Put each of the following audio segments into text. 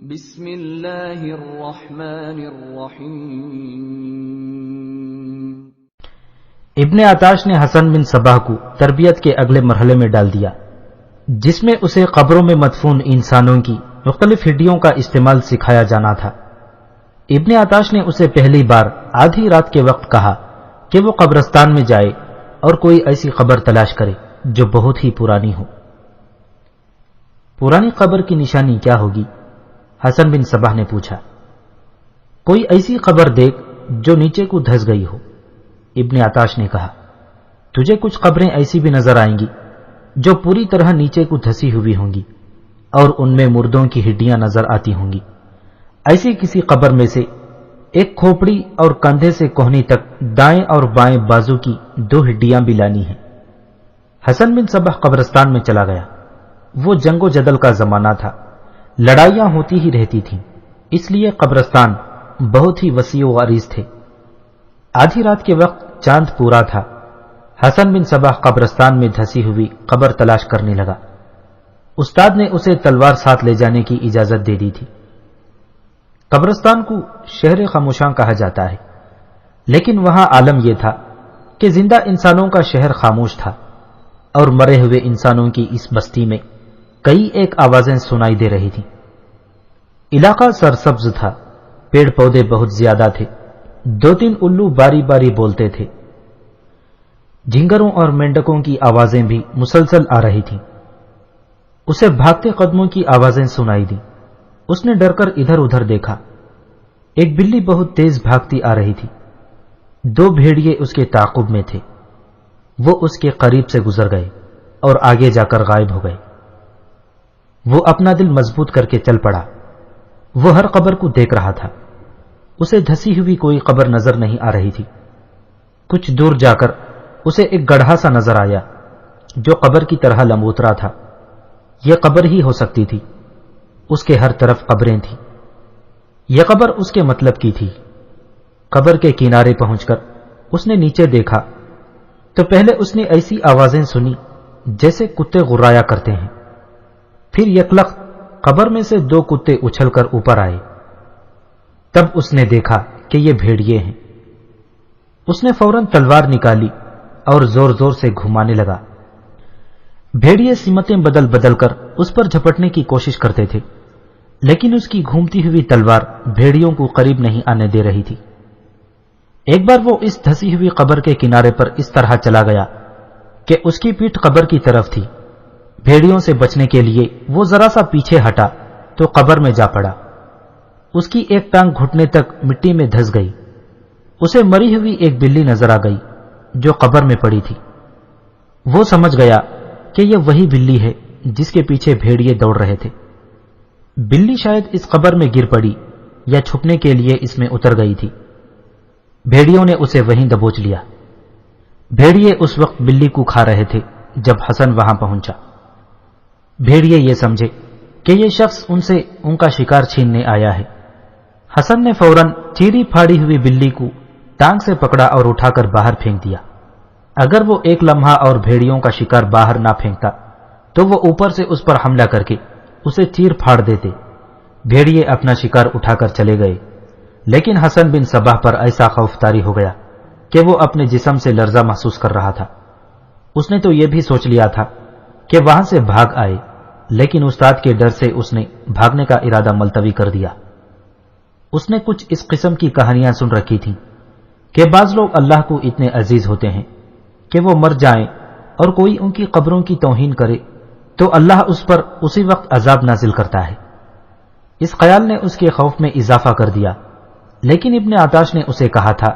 بسم اللہ الرحمن الرحیم۔ ابن عطاش نے حسن بن صباح کو تربیت کے اگلے مرحلے میں ڈال دیا، جس میں اسے قبروں میں مدفون انسانوں کی مختلف ہڈیوں کا استعمال سکھایا جانا تھا۔ ابن عطاش نے اسے پہلی بار آدھی رات کے وقت کہا کہ وہ قبرستان میں جائے اور کوئی ایسی قبر تلاش کرے جو بہت ہی پرانی ہو۔ پرانی قبر کی نشانی کیا ہوگی؟ حسن بن صباح نے پوچھا۔ کوئی ایسی قبر دیکھ جو نیچے کو دھس گئی ہو، ابن عطاش نے کہا۔ تجھے کچھ قبریں ایسی بھی نظر آئیں گی جو پوری طرح نیچے کو دھسی ہوئی ہوں گی اور ان میں مردوں کی ہڈیاں نظر آتی ہوں گی۔ ایسی کسی قبر میں سے ایک کھوپڑی اور کندھے سے کوہنی تک دائیں اور بائیں بازو کی 2 ہڈیاں بھی لانی ہیں۔ حسن بن صباح قبرستان میں چلا گیا۔ وہ جنگ و جدل کا زمانہ تھا، لڑائیاں ہوتی ہی رہتی تھیں، اس لیے قبرستان بہت ہی وسیع و عریض تھے۔ آدھی رات کے وقت چاند پورا تھا۔ حسن بن صباح قبرستان میں دھسی ہوئی قبر تلاش کرنے لگا۔ استاد نے اسے تلوار ساتھ لے جانے کی اجازت دے دی تھی۔ قبرستان کو شہر خاموشاں کہا جاتا ہے، لیکن وہاں عالم یہ تھا کہ زندہ انسانوں کا شہر خاموش تھا اور مرے ہوئے انسانوں کی اس بستی میں کئی ایک آوازیں سنائی دے رہی تھیں۔ علاقہ سرسبز تھا، پیڑ پودے بہت زیادہ تھے، 2-3 الو باری باری بولتے تھے۔ جھینگروں اور مینڈکوں کی آوازیں بھی مسلسل آ رہی تھیں۔ اسے بھاگتے قدموں کی آوازیں سنائی دیں۔ اس نے ڈر کر ادھر ادھر دیکھا۔ ایک بلی بہت تیز بھاگتی آ رہی تھی۔ 2 بھیڑیے اس کے تعاقب میں تھے۔ وہ اس کے قریب سے گزر گئے اور آگے جا کر غائب ہو گئے۔ وہ اپنا دل مضبوط کر کے چل پڑا۔ وہ ہر قبر کو دیکھ رہا تھا۔ اسے دھسی ہوئی کوئی قبر نظر نہیں آ رہی تھی۔ کچھ دور جا کر اسے ایک گڑھا سا نظر آیا جو قبر کی طرح لمبوترا تھا۔ یہ قبر ہی ہو سکتی تھی، اس کے ہر طرف قبریں تھیں۔ یہ قبر اس کے مطلب کی تھی۔ قبر کے کنارے پہنچ کر اس نے نیچے دیکھا تو پہلے اس نے ایسی آوازیں سنی جیسے کتے غرایا کرتے ہیں۔ پھر یکلخت قبر میں سے 2 کتے اچھل کر اوپر آئے۔ تب اس نے دیکھا کہ یہ بھیڑیے ہیں۔ اس نے فوراً تلوار نکالی اور زور زور سے گھمانے لگا۔ بھیڑیے سمتیں بدل بدل کر اس پر جھپٹنے کی کوشش کرتے تھے، لیکن اس کی گھومتی ہوئی تلوار بھیڑیوں کو قریب نہیں آنے دے رہی تھی۔ ایک بار وہ اس دھسی ہوئی قبر کے کنارے پر اس طرح چلا گیا کہ اس کی پیٹھ قبر کی طرف تھی۔ بھیڑیوں سے بچنے کے لیے وہ ذرا سا پیچھے ہٹا تو قبر میں جا پڑا۔ اس کی ایک ٹانگ گھٹنے تک مٹی میں دھس گئی۔ اسے مری ہوئی ایک بلی نظر آ گئی جو قبر میں پڑی تھی۔ وہ سمجھ گیا کہ یہ وہی بلی ہے جس کے پیچھے بھیڑیے دوڑ رہے تھے۔ بلی شاید اس قبر میں گر پڑی یا چھپنے کے لیے اس میں اتر گئی تھی۔ بھیڑیوں نے اسے وہیں دبوچ لیا۔ بھیڑیے اس وقت بلی کو کھا رہے تھے جب حسن وہاں پہنچا۔ بھیڑیے یہ سمجھے کہ یہ شخص ان سے ان کا شکار چھیننے آیا ہے۔ حسن نے فوراً چیری پھاڑی ہوئی بلی کو ٹانگ سے پکڑا اور اٹھا کر باہر پھینک دیا۔ اگر وہ ایک لمحہ اور بھیڑیوں کا شکار باہر نہ پھینکتا تو وہ اوپر سے اس پر حملہ کر کے اسے چیر پھاڑ دیتے۔ بھیڑیے اپنا شکار اٹھا کر چلے گئے، لیکن حسن بن صباح پر ایسا خوف طاری ہو گیا کہ وہ اپنے جسم سے لرزہ محسوس کر رہا تھا۔ اس نے تو یہ بھی سوچ لیا تھا کہ وہاں سے بھاگ آئے، لیکن استاد کے ڈر سے اس نے بھاگنے کا ارادہ ملتوی کر دیا۔ اس نے کچھ اس قسم کی کہانیاں سن رکھی تھیں کہ بعض لوگ اللہ کو اتنے عزیز ہوتے ہیں کہ وہ مر جائیں اور کوئی ان کی قبروں کی توہین کرے تو اللہ اس پر اسی وقت عذاب نازل کرتا ہے۔ اس خیال نے اس کے خوف میں اضافہ کر دیا، لیکن ابن عطاش نے اسے کہا تھا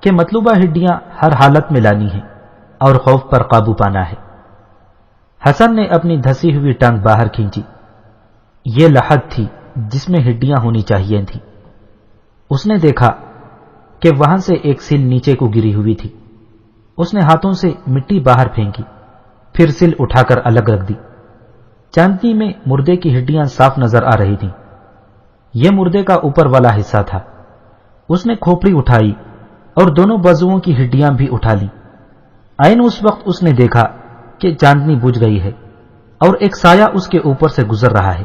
کہ مطلوبہ ہڈیاں ہر حالت میں لانی ہیں اور خوف پر قابو پانا ہے۔ حسن نے اپنی دھسی ہوئی ٹانگ باہر کھینچی۔ یہ لحد تھی جس میں ہڈیاں ہونی چاہیے تھیں۔ اس نے دیکھا کہ وہاں سے ایک سل نیچے کو گری ہوئی تھی۔ اس نے ہاتھوں سے مٹی باہر پھینکی، پھر سل اٹھا کر الگ رکھ دی۔ چاندنی میں مردے کی ہڈیاں صاف نظر آ رہی تھیں۔ یہ مردے کا اوپر والا حصہ تھا۔ اس نے کھوپڑی اٹھائی اور دونوں بازوؤں کی ہڈیاں بھی اٹھا لیں۔ عین اس وقت اس نے دیکھا کہ چاندنی بجھ گئی ہے اور ایک سایہ اس کے اوپر سے گزر رہا ہے۔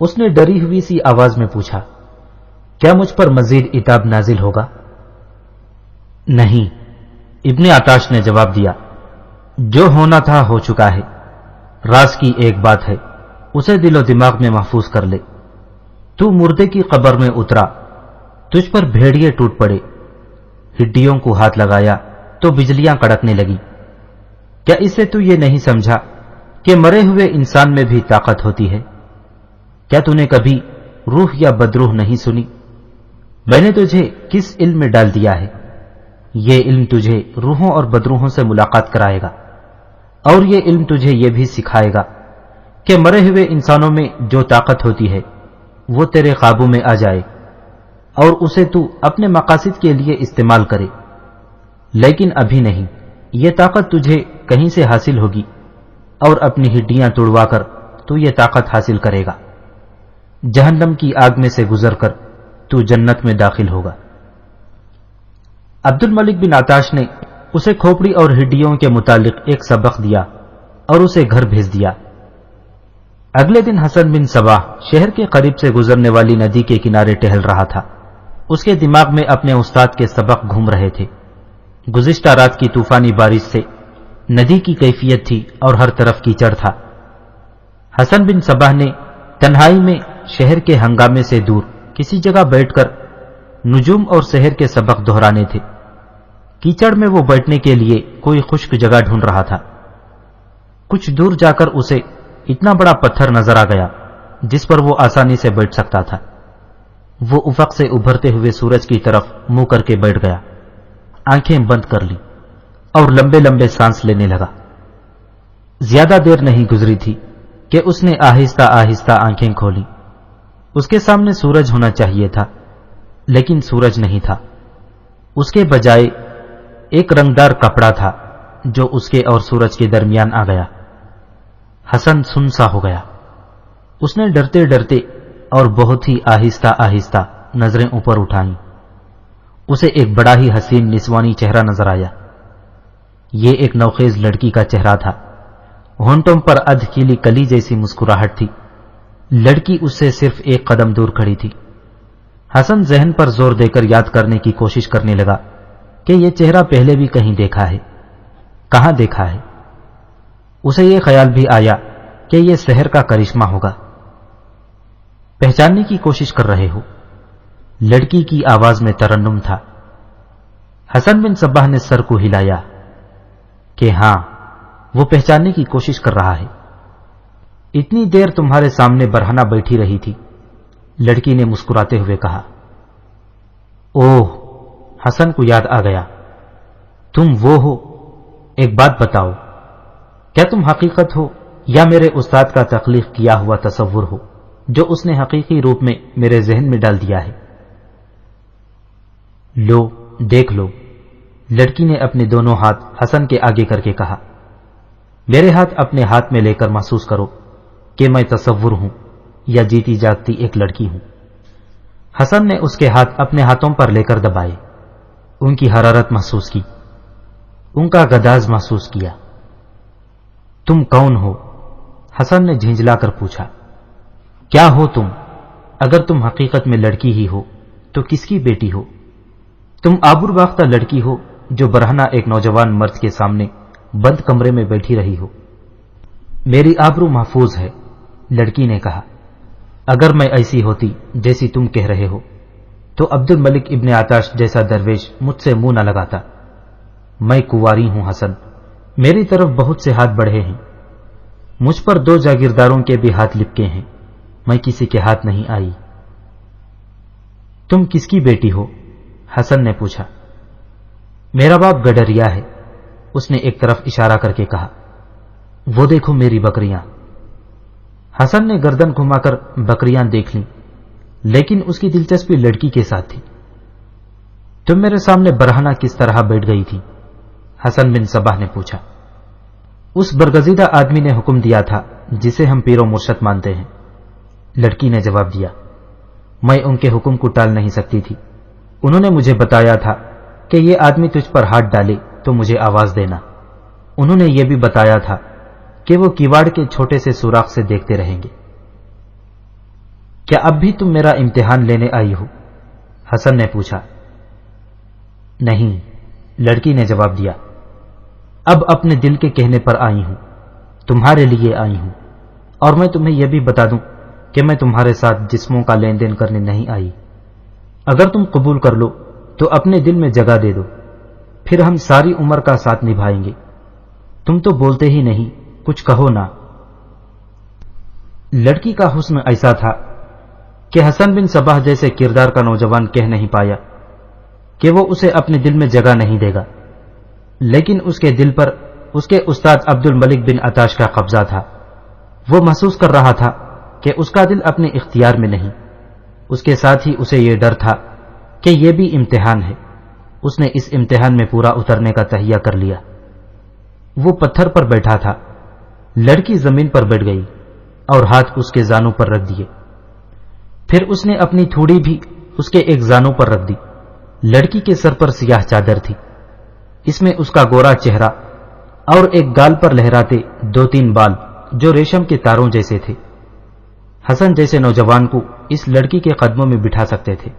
اس نے ڈری ہوئی سی آواز میں پوچھا، کیا مجھ پر مزید عتاب نازل ہوگا؟ نہیں، ابن عطاش نے جواب دیا، جو ہونا تھا ہو چکا ہے۔ راز کی ایک بات ہے، اسے دل و دماغ میں محفوظ کر لے۔ تو مردے کی قبر میں اترا، تجھ پر بھیڑیے ٹوٹ پڑے، ہڈیوں کو ہاتھ لگایا تو بجلیاں کڑکنے لگی۔ کیا اسے تو یہ نہیں سمجھا کہ مرے ہوئے انسان میں بھی طاقت ہوتی ہے؟ کیا تو نے کبھی روح یا بدروح نہیں سنی؟ میں نے تجھے کس علم میں ڈال دیا ہے؟ یہ علم تجھے روحوں اور بدروحوں سے ملاقات کرائے گا، اور یہ علم تجھے یہ بھی سکھائے گا کہ مرے ہوئے انسانوں میں جو طاقت ہوتی ہے وہ تیرے قابو میں آ جائے اور اسے تو اپنے مقاصد کے لیے استعمال کرے۔ لیکن ابھی نہیں، یہ طاقت تجھے کہیں سے حاصل ہوگی، اور اپنی ہڈیاں توڑوا کر تو یہ طاقت حاصل کرے گا۔ جہنم کی آگ میں سے گزر کر تو جنت میں داخل ہوگا۔ عبد الملک بن عطاش نے اسے کھوپڑی اور ہڈیوں کے متعلق ایک سبق دیا اور اسے گھر بھیج دیا۔ اگلے دن حسن بن صباح شہر کے قریب سے گزرنے والی ندی کے کنارے ٹہل رہا تھا۔ اس کے دماغ میں اپنے استاد کے سبق گھوم رہے تھے۔ گزشتہ رات کی طوفانی بارش سے ندی کی کیفیت تھی اور ہر طرف کیچڑ تھا۔ حسن بن صباح نے تنہائی میں شہر کے ہنگامے سے دور کسی جگہ بیٹھ کر نجوم اور سحر کے سبق دہرانے تھے۔ کیچڑ میں وہ بیٹھنے کے لیے کوئی خشک جگہ ڈھونڈ رہا تھا۔ کچھ دور جا کر اسے اتنا بڑا پتھر نظر آ گیا جس پر وہ آسانی سے بیٹھ سکتا تھا۔ وہ افق سے ابھرتے ہوئے سورج کی طرف منہ کر کے بیٹھ گیا، آنکھیں بند کر لی اور لمبے لمبے سانس لینے لگا۔ زیادہ دیر نہیں گزری تھی کہ اس نے آہستہ آہستہ آنکھیں کھولی۔ اس کے سامنے سورج ہونا چاہیے تھا، لیکن سورج نہیں تھا۔ اس کے بجائے ایک رنگدار کپڑا تھا جو اس کے اور سورج کے درمیان آ گیا۔ حسن سن سا ہو گیا۔ اس نے ڈرتے ڈرتے اور بہت ہی آہستہ آہستہ نظریں اوپر اٹھائیں۔ اسے ایک بڑا ہی حسین نسوانی چہرہ نظر آیا۔ یہ ایک نوخیز لڑکی کا چہرہ تھا۔ ہونٹوں پر ادھ کھلی کلی جیسی مسکراہٹ تھی۔ لڑکی اس سے صرف ایک قدم دور کھڑی تھی۔ حسن ذہن پر زور دے کر یاد کرنے کی کوشش کرنے لگا کہ یہ چہرہ پہلے بھی کہیں دیکھا ہے، کہاں دیکھا ہے۔ اسے یہ خیال بھی آیا کہ یہ سحر کا کرشمہ ہوگا۔ پہچاننے کی کوشش کر رہے ہو؟ لڑکی کی آواز میں ترنم تھا۔ حسن بن صباح نے سر کو ہلایا کہ ہاں، وہ پہچاننے کی کوشش کر رہا ہے۔ اتنی دیر تمہارے سامنے برہنہ بیٹھی رہی تھی، لڑکی نے مسکراتے ہوئے کہا۔ اوہ، حسن کو یاد آ گیا، تم وہ ہو؟ ایک بات بتاؤ، کیا تم حقیقت ہو یا میرے استاد کا تخلیق کیا ہوا تصور ہو جو اس نے حقیقی روپ میں میرے ذہن میں ڈال دیا ہے؟ لو، دیکھ لو، لڑکی نے اپنے دونوں ہاتھ حسن کے آگے کر کے کہا۔ میرے ہاتھ اپنے ہاتھ میں لے کر محسوس کرو کہ میں تصور ہوں یا جیتی جاگتی ایک لڑکی ہوں۔ حسن نے اس کے ہاتھ اپنے ہاتھوں پر لے کر دبائے، ان کی حرارت محسوس کی، ان کا گداز محسوس کیا۔ تم کون ہو؟ حسن نے جھنجلا کر پوچھا۔ کیا ہو تم؟ اگر تم حقیقت میں لڑکی ہی ہو تو کس کی بیٹی ہو؟ تم آبرباختہ لڑکی ہو جو برہنہ ایک نوجوان مرد کے سامنے بند کمرے میں بیٹھی رہی ہو۔ میری آبرو محفوظ ہے، لڑکی نے کہا۔ اگر میں ایسی ہوتی جیسی تم کہہ رہے ہو تو عبد الملک ابن عطاش جیسا درویش مجھ سے منہ نہ لگاتا۔ میں کنواری ہوں حسن، میری طرف بہت سے ہاتھ بڑھے ہیں، مجھ پر 2 جاگیرداروں کے بھی ہاتھ لپکے ہیں، میں کسی کے ہاتھ نہیں آئی۔ تم کس کی بیٹی ہو؟ حسن نے پوچھا۔ میرا باپ گڈریا ہے، اس نے ایک طرف اشارہ کر کے کہا۔ وہ دیکھو میری بکریاں۔ حسن نے گردن گھما کر بکریاں دیکھ لیں، لیکن اس کی دلچسپی لڑکی کے ساتھ تھی۔ تم میرے سامنے برہنہ کس طرح بیٹھ گئی تھی؟ حسن بن صباح نے پوچھا۔ اس برگزیدہ آدمی نے حکم دیا تھا جسے ہم پیر و مرشد مانتے ہیں، لڑکی نے جواب دیا۔ میں ان کے حکم کو ٹال نہیں سکتی تھی۔ انہوں نے مجھے بتایا تھا کہ یہ آدمی تجھ پر ہاتھ ڈالے تو مجھے آواز دینا۔ انہوں نے یہ بھی بتایا تھا کہ وہ کیواڑ کے چھوٹے سے سوراخ سے دیکھتے رہیں گے۔ کیا اب بھی تم میرا امتحان لینے آئی ہو؟ حسن نے پوچھا۔ نہیں، لڑکی نے جواب دیا، اب اپنے دل کے کہنے پر آئی ہوں، تمہارے لیے آئی ہوں، اور میں تمہیں یہ بھی بتا دوں کہ میں تمہارے ساتھ جسموں کا لین دین کرنے نہیں آئی۔ اگر تم قبول کر لو تو اپنے دل میں جگہ دے دو، پھر ہم ساری عمر کا ساتھ نبھائیں گے۔ تم تو بولتے ہی نہیں، کچھ کہو نا۔ لڑکی کا حسن ایسا تھا کہ حسن بن صباح جیسے کردار کا نوجوان کہہ نہیں پایا کہ وہ اسے اپنے دل میں جگہ نہیں دے گا، لیکن اس کے دل پر اس کے استاد عبد الملک بن عطاش کا قبضہ تھا۔ وہ محسوس کر رہا تھا کہ اس کا دل اپنے اختیار میں نہیں، اس کے ساتھ ہی اسے یہ ڈر تھا کہ یہ بھی امتحان ہے۔ اس نے اس امتحان میں پورا اترنے کا تہیہ کر لیا۔ وہ پتھر پر بیٹھا تھا، لڑکی زمین پر بیٹھ گئی اور ہاتھ اس کے زانوں پر رکھ دیے، پھر اس نے اپنی تھوڑی بھی اس کے ایک زانوں پر رکھ دی۔ لڑکی کے سر پر سیاہ چادر تھی، اس میں اس کا گورا چہرہ اور ایک گال پر لہراتے 2-3 بال جو ریشم کے تاروں جیسے تھے۔ حسن جیسے نوجوان کو اس لڑکی کے قدموں میں بٹھا سکتے تھے۔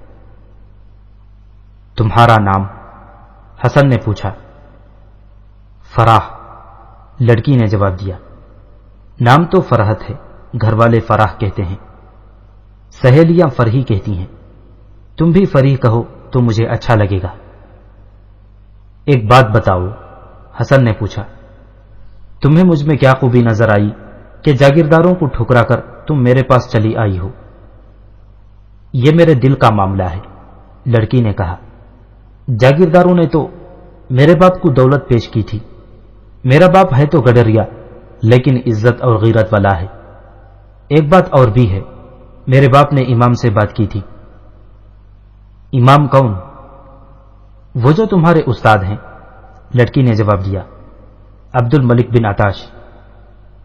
تمہارا نام؟ حسن نے پوچھا۔ فراح، لڑکی نے جواب دیا۔ نام تو فرحت ہے، گھر والے فراح کہتے ہیں، سہیلیاں فرحی کہتی ہیں، تم بھی فرحی کہو تو مجھے اچھا لگے گا۔ ایک بات بتاؤ، حسن نے پوچھا، تمہیں مجھ میں کیا خوبی نظر آئی کہ جاگیرداروں کو ٹھکرا کر تم میرے پاس چلی آئی ہو؟ یہ میرے دل کا معاملہ ہے، لڑکی نے کہا۔ جاگیرداروں نے تو میرے باپ کو دولت پیش کی تھی، میرا باپ ہے تو گڈریا لیکن عزت اور غیرت والا ہے۔ ایک بات اور بھی ہے، میرے باپ نے امام سے بات کی تھی۔ امام کون؟ وہ جو تمہارے استاد ہیں، لڑکی نے جواب دیا، عبد الملک بن عطاش۔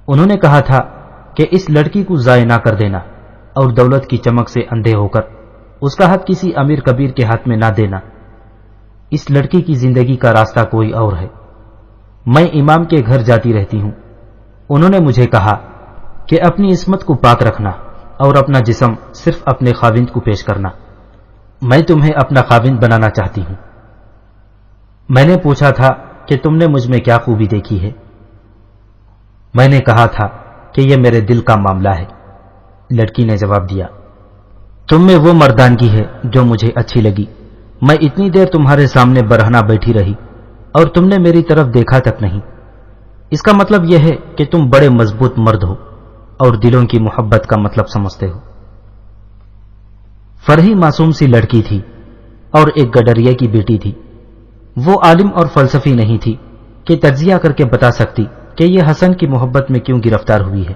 انہوں نے کہا تھا کہ اس لڑکی کو ضائع نہ کر دینا اور دولت کی چمک سے اندھے ہو کر اس کا ہاتھ کسی امیر کبیر کے ہاتھ میں نہ دینا۔ اس لڑکی کی زندگی کا راستہ کوئی اور ہے۔ میں امام کے گھر جاتی رہتی ہوں، انہوں نے مجھے کہا کہ اپنی عصمت کو پاک رکھنا اور اپنا جسم صرف اپنے خاوند کو پیش کرنا۔ میں تمہیں اپنا خاوند بنانا چاہتی ہوں۔ میں نے پوچھا تھا کہ تم نے مجھ میں کیا خوبی دیکھی ہے؟ میں نے کہا تھا کہ یہ میرے دل کا معاملہ ہے، لڑکی نے جواب دیا۔ تم میں وہ مردانگی ہے جو مجھے اچھی لگی۔ میں اتنی دیر تمہارے سامنے برہنہ بیٹھی رہی اور تم نے میری طرف دیکھا تک نہیں۔ اس کا مطلب یہ ہے کہ تم بڑے مضبوط مرد ہو اور دلوں کی محبت کا مطلب سمجھتے ہو۔ فرحی معصوم سی لڑکی تھی اور ایک گڈریا کی بیٹی تھی۔ وہ عالم اور فلسفی نہیں تھی کہ تجزیہ کر کے بتا سکتی کہ یہ حسن کی محبت میں کیوں گرفتار ہوئی ہے۔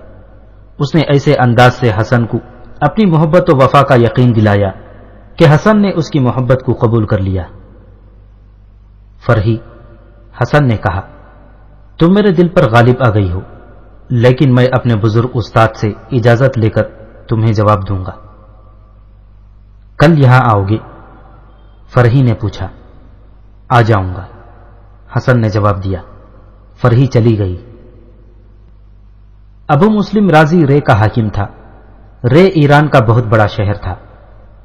اس نے ایسے انداز سے حسن کو اپنی محبت و وفا کا یقین دلایا کہ حسن نے اس کی محبت کو قبول کر لیا۔ فرحی، حسن نے کہا، تم میرے دل پر غالب آ گئی ہو، لیکن میں اپنے بزرگ استاد سے اجازت لے کر تمہیں جواب دوں گا۔ کل یہاں آؤ گے؟ فرحی نے پوچھا۔ آ جاؤں گا، حسن نے جواب دیا۔ فرحی چلی گئی۔ ابو مسلم رازی رے کا حاکم تھا۔ رے ایران کا بہت بڑا شہر تھا،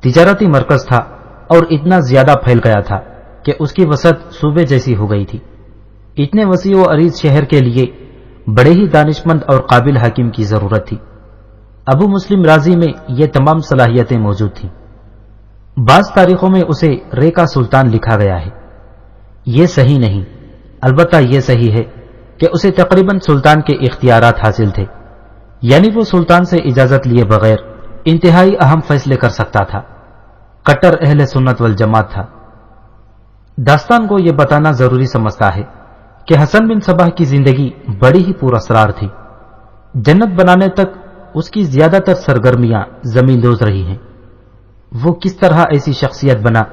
تجارتی مرکز تھا اور اتنا زیادہ پھیل گیا تھا کہ اس کی وسعت صوبے جیسی ہو گئی تھی۔ اتنے وسیع و عریض شہر کے لیے بڑے ہی دانشمند اور قابل حاکم کی ضرورت تھی۔ ابو مسلم رازی میں یہ تمام صلاحیتیں موجود تھیں۔ بعض تاریخوں میں اسے رے کا سلطان لکھا گیا ہے۔ یہ صحیح نہیں، البتہ یہ صحیح ہے کہ اسے تقریباً سلطان کے اختیارات حاصل تھے، یعنی وہ سلطان سے اجازت لیے بغیر انتہائی اہم فیصلے کر سکتا تھا۔ کٹر اہل سنت والجماعت تھا۔ داستان کو یہ بتانا ضروری سمجھتا ہے کہ حسن بن صباح کی زندگی بڑی ہی پر اسرار تھی۔ جنت بنانے تک اس کی زیادہ تر سرگرمیاں زمین دوز رہی ہیں۔ وہ کس طرح ایسی شخصیت بنا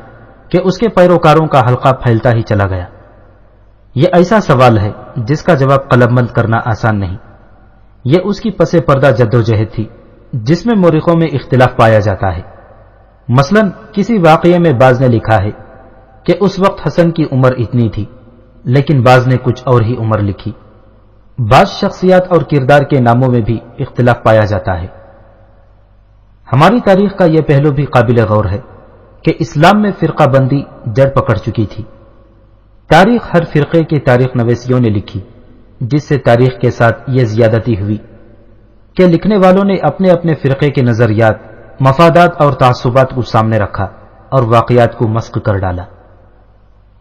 کہ اس کے پیروکاروں کا حلقہ پھیلتا ہی چلا گیا؟ یہ ایسا سوال ہے جس کا جواب قلم بند کرنا آسان نہیں۔ یہ اس کی پس پردہ جدوجہد تھی جس میں مورخوں میں اختلاف پایا جاتا ہے۔ مثلا کسی واقعے میں بعض نے لکھا ہے کہ اس وقت حسن کی عمر اتنی تھی، لیکن بعض نے کچھ اور ہی عمر لکھی۔ بعض شخصیات اور کردار کے ناموں میں بھی اختلاف پایا جاتا ہے۔ ہماری تاریخ کا یہ پہلو بھی قابل غور ہے کہ اسلام میں فرقہ بندی جڑ پکڑ چکی تھی۔ تاریخ ہر فرقے کے تاریخ نویسیوں نے لکھی، جس سے تاریخ کے ساتھ یہ زیادتی ہوئی کہ لکھنے والوں نے اپنے اپنے فرقے کے نظریات، مفادات اور تعصبات کو سامنے رکھا اور واقعات کو مسخ کر ڈالا۔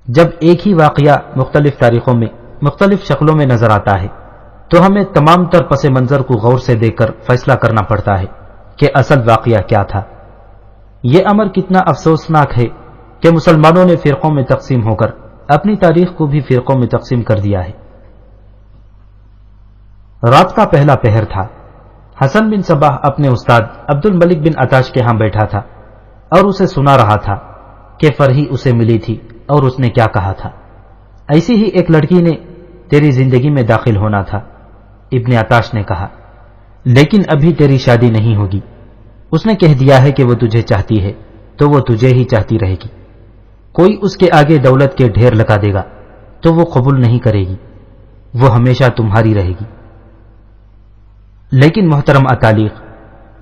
جب ایک ہی واقعہ مختلف تاریخوں میں مختلف شکلوں میں نظر آتا ہے تو ہمیں تمام تر پس منظر کو غور سے دیکھ کر فیصلہ کرنا پڑتا ہے کہ اصل واقعہ کیا تھا۔ یہ امر کتنا افسوسناک ہے کہ مسلمانوں نے فرقوں میں تقسیم ہو کر اپنی تاریخ کو بھی فرقوں میں تقسیم کر دیا ہے۔ رات کا پہلا پہر تھا۔ حسن بن صباح اپنے استاد عبد الملک بن عطاش کے ہاں بیٹھا تھا اور اسے سنا رہا تھا کہ فرحی اسے ملی تھی اور اس نے کیا کہا تھا۔ ایسی ہی ایک لڑکی نے تیری زندگی میں داخل ہونا تھا، ابن عطاش نے کہا، لیکن ابھی تیری شادی نہیں ہوگی۔ اس نے کہہ دیا ہے کہ وہ تجھے چاہتی ہے تو وہ تجھے ہی چاہتی رہے گی۔ کوئی اس کے آگے دولت کے ڈھیر لگا دے گا تو وہ قبول نہیں کرے گی، وہ ہمیشہ تمہاری رہے گی۔ لیکن محترم اتالیق،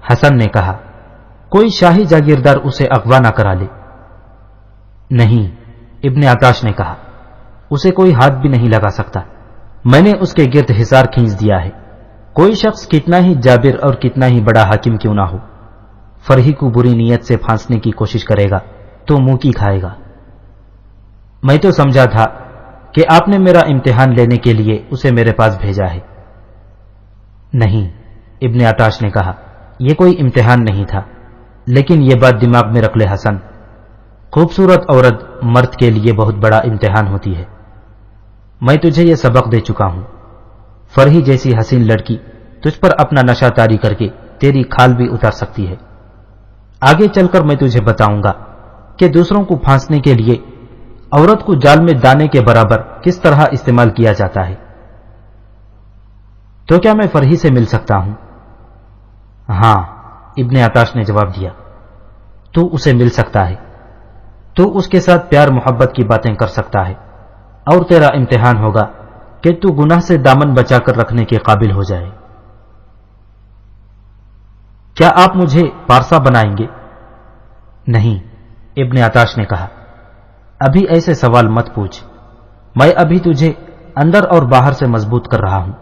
حسن نے کہا، کوئی شاہی جاگیردار اسے اغوا نہ کرا لے۔ نہیں، ابن عطاش نے کہا، اسے کوئی ہاتھ بھی نہیں لگا سکتا۔ میں نے اس کے گرد حصار کھینچ دیا ہے۔ کوئی شخص کتنا ہی جابر اور کتنا ہی بڑا حاکم کیوں نہ ہو، فرحی کو بری نیت سے پھانسنے کی کوشش کرے گا تو منہ کی کھائے گا۔ میں تو سمجھا تھا کہ آپ نے میرا امتحان لینے کے لیے اسے میرے پاس بھیجا ہے۔ نہیں، ابن عطاش نے کہا، یہ کوئی امتحان نہیں تھا، لیکن یہ بات دماغ میں رکھ لے حسن، خوبصورت عورت مرد کے لیے بہت بڑا امتحان ہوتی ہے۔ میں تجھے یہ سبق دے چکا ہوں۔ فرحی جیسی حسین لڑکی تجھ پر اپنا نشہ طاری کر کے تیری کھال بھی اتار سکتی ہے۔ آگے چل کر میں تجھے بتاؤں گا کہ دوسروں کو پھانسنے کے لیے عورت کو جال میں دانے کے برابر کس طرح استعمال کیا جاتا ہے۔ تو کیا میں فرحی سے مل سکتا ہوں؟ ہاں، ابن عطاش نے جواب دیا، تو اسے مل سکتا ہے، تو اس کے ساتھ پیار محبت کی باتیں کر سکتا ہے، اور تیرا امتحان ہوگا کہ تو گناہ سے دامن بچا کر رکھنے کے قابل ہو جائے۔ کیا آپ مجھے پارسا بنائیں گے؟ نہیں، ابن عطاش نے کہا، ابھی ایسے سوال مت پوچھ، میں ابھی تجھے اندر اور باہر سے مضبوط کر رہا ہوں۔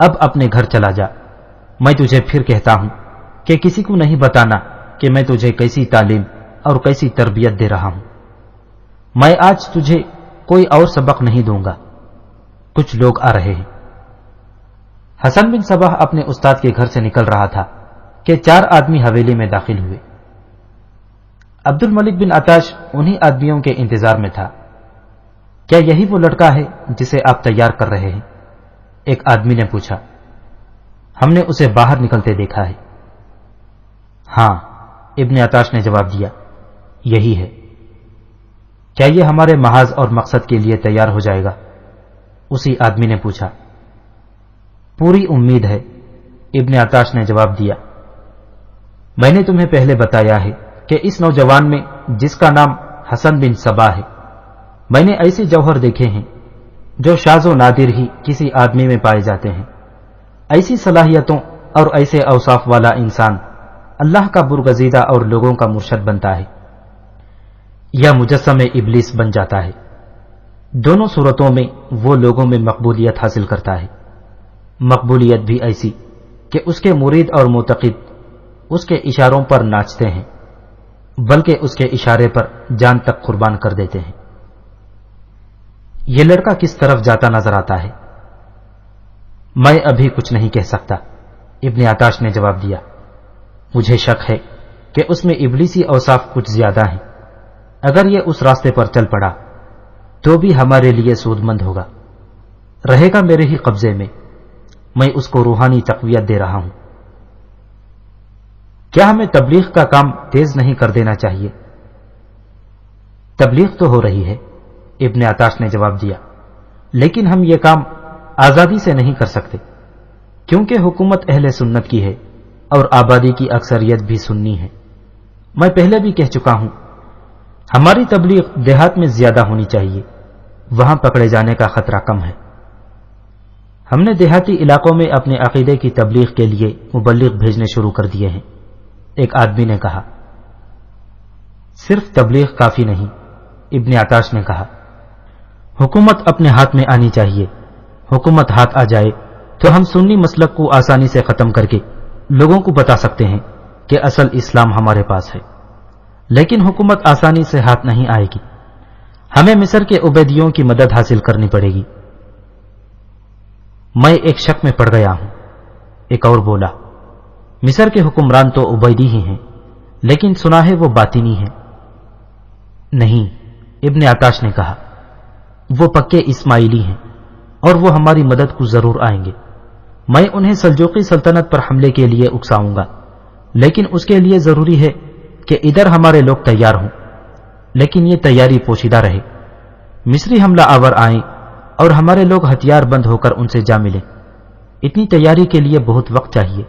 اب اپنے گھر چلا جا۔ میں تجھے پھر کہتا ہوں کہ کسی کو نہیں بتانا کہ میں تجھے کیسی تعلیم اور کیسی تربیت دے رہا ہوں۔ میں آج تجھے کوئی اور سبق نہیں دوں گا۔ کچھ لوگ آ رہے ہیں۔ حسن بن صباح اپنے استاد کے گھر سے نکل رہا تھا کہ 4 آدمی حویلی میں داخل ہوئے۔ عبد الملک بن عطاش انہی آدمیوں کے انتظار میں تھا۔ کیا یہی وہ لڑکا ہے جسے آپ تیار کر رہے ہیں؟ ایک آدمی نے پوچھا۔ ہم نے اسے باہر نکلتے دیکھا ہے۔ ہاں، ابن عطاش نے جواب دیا، یہی ہے۔ کیا یہ ہمارے محاذ اور مقصد کے لیے تیار ہو جائے گا؟ اسی آدمی نے پوچھا۔ پوری امید ہے، ابن عطاش نے جواب دیا۔ میں نے تمہیں پہلے بتایا ہے کہ اس نوجوان میں جس کا نام حسن بن صباح ہے، میں نے ایسے جوہر دیکھے ہیں جو شاذ و نادر ہی کسی آدمی میں پائے جاتے ہیں۔ ایسی صلاحیتوں اور ایسے اوصاف والا انسان اللہ کا برگزیدہ اور لوگوں کا مرشد بنتا ہے یا مجسم ابلیس بن جاتا ہے۔ دونوں صورتوں میں وہ لوگوں میں مقبولیت حاصل کرتا ہے، مقبولیت بھی ایسی کہ اس کے مرید اور معتقد اس کے اشاروں پر ناچتے ہیں، بلکہ اس کے اشارے پر جان تک قربان کر دیتے ہیں۔ یہ لڑکا کس طرف جاتا نظر آتا ہے؟ میں ابھی کچھ نہیں کہہ سکتا، ابن عطاش نے جواب دیا۔ مجھے شک ہے کہ اس میں ابلیسی اوصاف کچھ زیادہ ہیں۔ اگر یہ اس راستے پر چل پڑا تو بھی ہمارے لیے سود مند ہوگا، رہے گا میرے ہی قبضے میں۔ میں اس کو روحانی تقویت دے رہا ہوں۔ کیا ہمیں تبلیغ کا کام تیز نہیں کر دینا چاہیے؟ تبلیغ تو ہو رہی ہے، ابن عطاش نے جواب دیا، لیکن ہم یہ کام آزادی سے نہیں کر سکتے، کیونکہ حکومت اہل سنت کی ہے اور آبادی کی اکثریت بھی سنی ہے۔ میں پہلے بھی کہہ چکا ہوں، ہماری تبلیغ دیہات میں زیادہ ہونی چاہیے، وہاں پکڑے جانے کا خطرہ کم ہے۔ ہم نے دیہاتی علاقوں میں اپنے عقیدے کی تبلیغ کے لیے مبلغ بھیجنے شروع کر دیے ہیں۔ ایک آدمی نے کہا۔ صرف تبلیغ کافی نہیں، ابن عطاش نے کہا، حکومت اپنے ہاتھ میں آنی چاہیے۔ حکومت ہاتھ آ جائے تو ہم سنی مسلک کو آسانی سے ختم کر کے لوگوں کو بتا سکتے ہیں کہ اصل اسلام ہمارے پاس ہے۔ لیکن حکومت آسانی سے ہاتھ نہیں آئے گی، ہمیں مصر کے عبیدیوں کی مدد حاصل کرنی پڑے گی۔ میں ایک شک میں پڑ گیا ہوں، ایک اور بولا، مصر کے حکمران تو عبیدی ہی ہیں، لیکن سنا ہے وہ باطنی ہیں۔ نہیں، ابن عطاش نے کہا، وہ پکے اسماعیلی ہیں اور وہ ہماری مدد کو ضرور آئیں گے۔ میں انہیں سلجوقی سلطنت پر حملے کے لیے اکساؤں گا، لیکن اس کے لیے ضروری ہے کہ ادھر ہمارے لوگ تیار ہوں، لیکن یہ تیاری پوشیدہ رہے۔ مصری حملہ آور آئیں اور ہمارے لوگ ہتھیار بند ہو کر ان سے جا ملیں۔ اتنی تیاری کے لیے بہت وقت چاہیے۔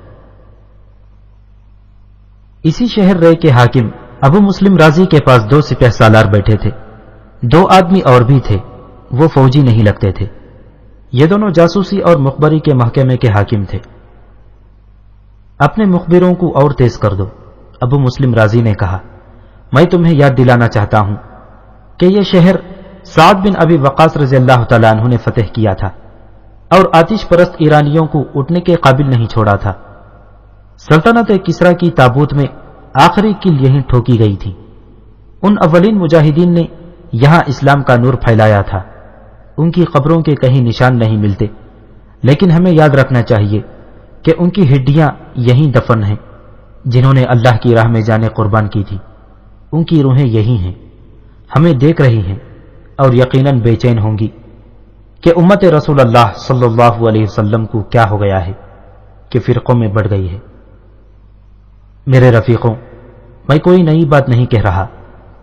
اسی شہر رے کے حاکم ابو مسلم رازی کے پاس 2 سپہ سالار بیٹھے تھے، 2 آدمی اور بھی تھے، وہ فوجی نہیں لگتے تھے۔ یہ دونوں جاسوسی اور مخبری کے محکمے کے حاکم تھے۔ اپنے مخبروں کو اور تیز کر دو، ابو مسلم رازی نے کہا۔ میں تمہیں یاد دلانا چاہتا ہوں کہ یہ شہر سعد بن ابی وقاص رضی اللہ تعالیٰ عنہ نے فتح کیا تھا اور آتش پرست ایرانیوں کو اٹھنے کے قابل نہیں چھوڑا تھا۔ سلطنت کسرا کی تابوت میں آخری کیل یہیں ٹھوکی گئی تھی۔ ان اولین مجاہدین نے یہاں اسلام کا نور پھیلایا تھا۔ ان کی قبروں کے کہیں نشان نہیں ملتے، لیکن ہمیں یاد رکھنا چاہیے کہ ان کی ہڈیاں یہیں دفن ہیں۔ جنہوں نے اللہ کی راہ میں جانیں قربان کی تھی، ان کی روحیں یہی ہیں، ہمیں دیکھ رہی ہیں اور یقیناً بے چین ہوں گی کہ امت رسول اللہ صلی اللہ علیہ وسلم کو کیا ہو گیا ہے کہ فرقوں میں بڑھ گئی ہے۔ میرے رفیقوں، میں کوئی نئی بات نہیں کہہ رہا،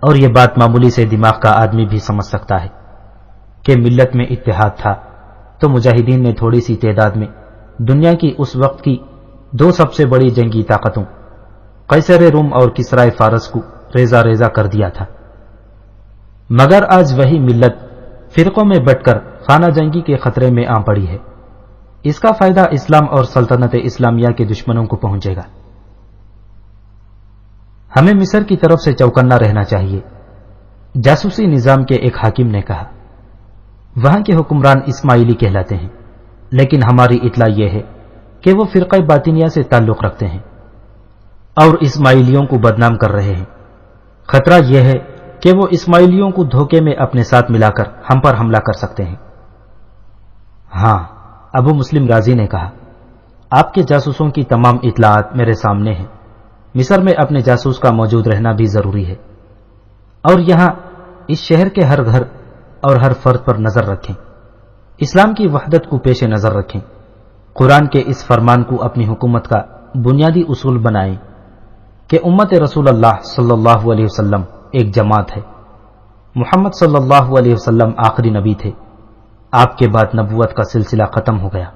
اور یہ بات معمولی سے دماغ کا آدمی بھی سمجھ سکتا ہے کہ ملت میں اتحاد تھا تو مجاہدین نے تھوڑی سی تعداد میں دنیا کی اس وقت کی 2 سب سے بڑی جنگی طاقتوں قیصر روم اور کسرائے فارس کو ریزہ ریزہ کر دیا تھا۔ مگر آج وہی ملت فرقوں میں بٹ کر خانہ جنگی کے خطرے میں آ پڑی ہے۔ اس کا فائدہ اسلام اور سلطنت اسلامیہ کے دشمنوں کو پہنچے گا۔ ہمیں مصر کی طرف سے چوکنا رہنا چاہیے، جاسوسی نظام کے ایک حاکم نے کہا۔ وہاں کے حکمران اسماعیلی کہلاتے ہیں، لیکن ہماری اطلاع یہ ہے کہ وہ فرقہ باطنیہ سے تعلق رکھتے ہیں اور اسماعیلیوں کو بدنام کر رہے ہیں۔ خطرہ یہ ہے کہ وہ اسماعیلیوں کو دھوکے میں اپنے ساتھ ملا کر ہم پر حملہ کر سکتے ہیں۔ ہاں، ابو مسلم رازی نے کہا، آپ کے جاسوسوں کی تمام اطلاعات میرے سامنے ہیں۔ مصر میں اپنے جاسوس کا موجود رہنا بھی ضروری ہے، اور یہاں اس شہر کے ہر گھر اور ہر فرد پر نظر رکھیں۔ اسلام کی وحدت کو پیش نظر رکھیں۔ قرآن کے اس فرمان کو اپنی حکومت کا بنیادی اصول بنائیں کہ امت رسول اللہ صلی اللہ علیہ وسلم ایک جماعت ہے۔ محمد صلی اللہ علیہ وسلم آخری نبی تھے، آپ کے بعد نبوت کا سلسلہ ختم ہو گیا۔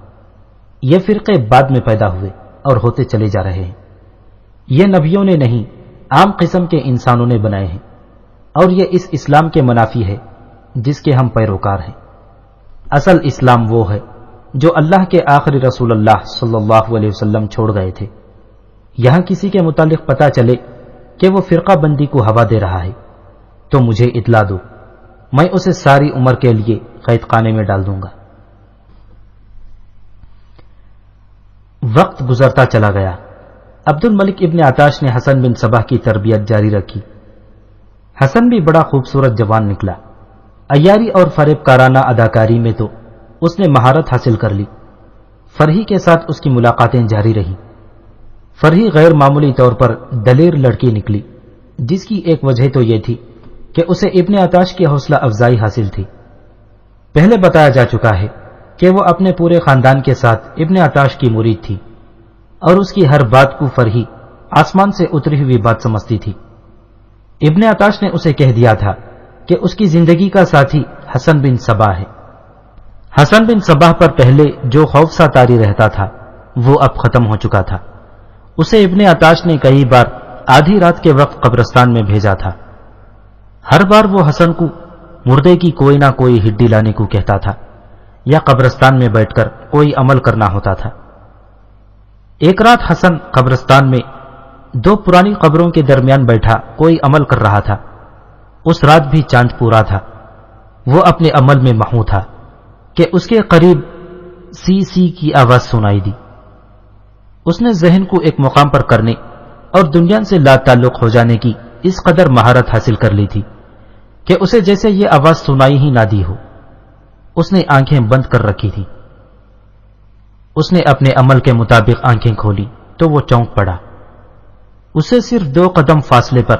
یہ فرقے بعد میں پیدا ہوئے اور ہوتے چلے جا رہے ہیں۔ یہ نبیوں نے نہیں، عام قسم کے انسانوں نے بنائے ہیں، اور یہ اس اسلام کے منافی ہے جس کے ہم پیروکار ہیں۔ اصل اسلام وہ ہے جو اللہ کے آخری رسول اللہ صلی اللہ علیہ وسلم چھوڑ گئے تھے۔ یہاں کسی کے متعلق پتہ چلے کہ وہ فرقہ بندی کو ہوا دے رہا ہے تو مجھے اطلاع دو، میں اسے ساری عمر کے لیے قید خانے میں ڈال دوں گا۔ وقت گزرتا چلا گیا۔ عبد الملک ابن عطاش نے حسن بن صباح کی تربیت جاری رکھی۔ حسن بھی بڑا خوبصورت جوان نکلا۔ عیاری اور فریب کارانہ اداکاری میں تو اس نے مہارت حاصل کر لی۔ فرحی کے ساتھ اس کی ملاقاتیں جاری رہیں۔ فرحی غیر معمولی طور پر دلیر لڑکی نکلی، جس کی ایک وجہ تو یہ تھی کہ اسے ابن عطاش کی حوصلہ افزائی حاصل تھی۔ پہلے بتایا جا چکا ہے کہ وہ اپنے پورے خاندان کے ساتھ ابن عطاش کی مرید تھی اور اس کی ہر بات کو فرحی آسمان سے اتری ہوئی بات سمجھتی تھی۔ ابن عطاش نے اسے کہہ دیا تھا کہ اس کی زندگی کا ساتھی حسن بن صباح ہے۔ حسن بن صباح پر پہلے جو خوف سا طاری رہتا تھا وہ اب ختم ہو چکا تھا۔ اسے ابن عطاش نے کئی بار آدھی رات کے وقت قبرستان میں بھیجا تھا۔ ہر بار وہ حسن کو مردے کی کوئی نہ کوئی ہڈی لانے کو کہتا تھا یا قبرستان میں بیٹھ کر کوئی عمل کرنا ہوتا تھا۔ ایک رات حسن قبرستان میں دو پرانی قبروں کے درمیان بیٹھا کوئی عمل کر رہا تھا۔ اس رات بھی چاند پورا تھا۔ وہ اپنے عمل میں محو تھا کہ اس کے قریب سی سی کی آواز سنائی دی۔ اس نے ذہن کو ایک مقام پر کرنے اور دنیا سے لا تعلق ہو جانے کی اس قدر مہارت حاصل کر لی تھی کہ اسے جیسے یہ آواز سنائی ہی نہ دی ہو۔ اس نے آنکھیں بند کر رکھی تھی۔ اس نے اپنے عمل کے مطابق آنکھیں کھولی تو وہ چونک پڑا۔ اسے صرف 2 قدم فاصلے پر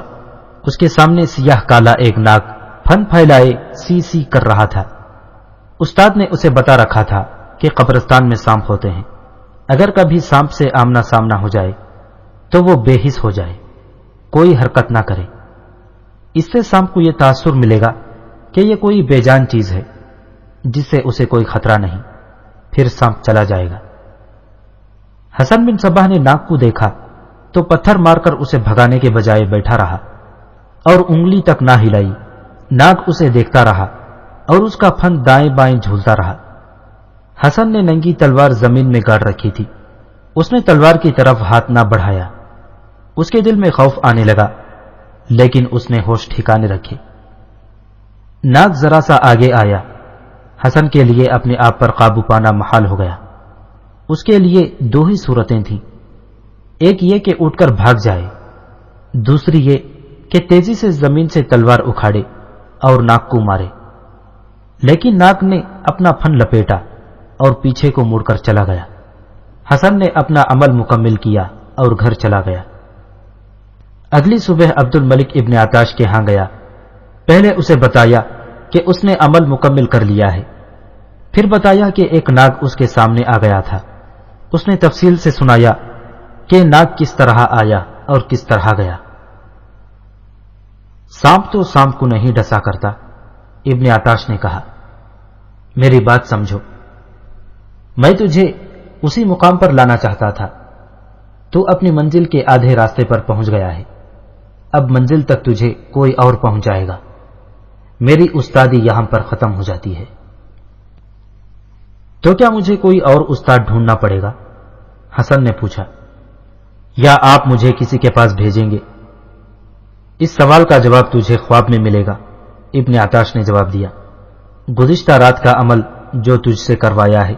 اس کے سامنے سیاہ کالا ایک ناگ پھن پھیلائے سی سی کر رہا تھا۔ استاد نے اسے بتا رکھا تھا کہ قبرستان میں سانپ ہوتے ہیں، اگر کبھی سانپ سے آمنا سامنا ہو جائے تو وہ بے حس ہو جائے، کوئی حرکت نہ کرے۔ اس سے سانپ کو یہ تاثر ملے گا کہ یہ کوئی بے جان چیز ہے جس سے اسے کوئی خطرہ نہیں، پھر سانپ چلا جائے گا۔ حسن بن صباح نے ناگ کو دیکھا تو پتھر مار کر اسے بھگانے کے بجائے بیٹھا رہا اور انگلی تک نہ ہلائی۔ ناگ اسے دیکھتا رہا اور اس کا پھن دائیں بائیں جھولتا رہا۔ حسن نے ننگی تلوار زمین میں گاڑ رکھی تھی۔ اس نے تلوار کی طرف ہاتھ نہ بڑھایا۔ اس کے دل میں خوف آنے لگا، لیکن اس نے ہوش ٹھکانے رکھے۔ ناگ ذرا سا آگے آیا۔ حسن کے لیے اپنے آپ پر قابو پانا محال ہو گیا۔ اس کے لیے 2 ہی صورتیں تھیں، ایک یہ کہ اٹھ کر بھاگ جائے، دوسری یہ کہ تیزی سے زمین سے تلوار اکھاڑے اور ناگ کو مارے۔ لیکن ناگ نے اپنا پھن لپیٹا اور پیچھے کو مڑ کر چلا گیا۔ حسن نے اپنا عمل مکمل کیا اور گھر چلا گیا۔ اگلی صبح عبد الملک ابن عطاش کے ہاں گیا۔ پہلے اسے بتایا کہ اس نے عمل مکمل کر لیا ہے، پھر بتایا کہ ایک ناگ اس کے سامنے آ گیا تھا۔ اس نے تفصیل سے سنایا کہ ناگ کس طرح آیا اور کس طرح گیا۔ سانپ تو سانپ کو نہیں ڈسا کرتا، ابن عطاش نے کہا۔ میری بات سمجھو، میں تجھے اسی مقام پر لانا چاہتا تھا۔ تو اپنی منزل کے آدھے راستے پر پہنچ گیا ہے، اب منزل تک تجھے کوئی اور پہنچائے گا۔ میری استادی یہاں پر ختم ہو جاتی ہے۔ تو کیا مجھے کوئی اور استاد ڈھونڈنا پڑے گا؟ حسن نے پوچھا۔ یا آپ مجھے کسی کے پاس بھیجیں گے؟ اس سوال کا جواب تجھے خواب میں ملے گا، ابن عطاش نے جواب دیا۔ گزشتہ رات کا عمل جو تجھ سے کروایا ہے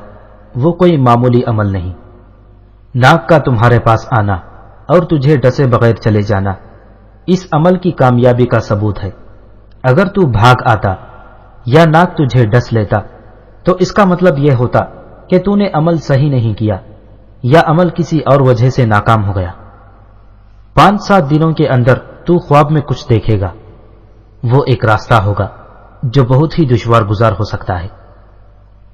وہ کوئی معمولی عمل نہیں۔ ناگ کا تمہارے پاس آنا اور تجھے ڈسے بغیر چلے جانا اس عمل کی کامیابی کا ثبوت ہے۔ اگر تو بھاگ آتا یا ناگ تجھے ڈس لیتا تو اس کا مطلب یہ ہوتا کہ تو نے عمل صحیح نہیں کیا یا عمل کسی اور وجہ سے ناکام ہو گیا۔ 5-7 دنوں کے اندر تو خواب میں کچھ دیکھے گا، وہ ایک راستہ ہوگا جو بہت ہی دشوار گزار ہو سکتا ہے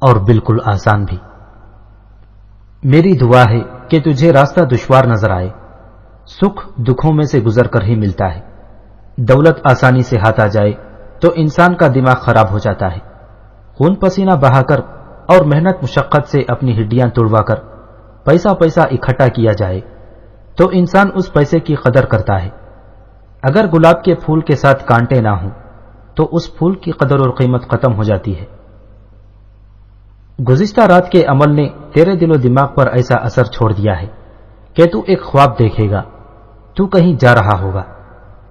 اور بالکل آسان بھی۔ میری دعا ہے کہ تجھے راستہ دشوار نظر آئے۔ سکھ دکھوں میں سے گزر کر ہی ملتا ہے۔ دولت آسانی سے ہاتھ آ جائے تو انسان کا دماغ خراب ہو جاتا ہے۔ خون پسینہ بہا کر اور محنت مشقت سے اپنی ہڈیاں توڑوا کر پیسہ اکٹھا کیا جائے تو انسان اس پیسے کی قدر کرتا ہے۔ اگر گلاب کے پھول کے ساتھ کانٹے نہ ہوں تو اس پھول کی قدر اور قیمت ختم ہو جاتی ہے۔ گزشتہ رات کے عمل نے تیرے دل و دماغ پر ایسا اثر چھوڑ دیا ہے کہ تو ایک خواب دیکھے گا، تو کہیں جا رہا ہوگا۔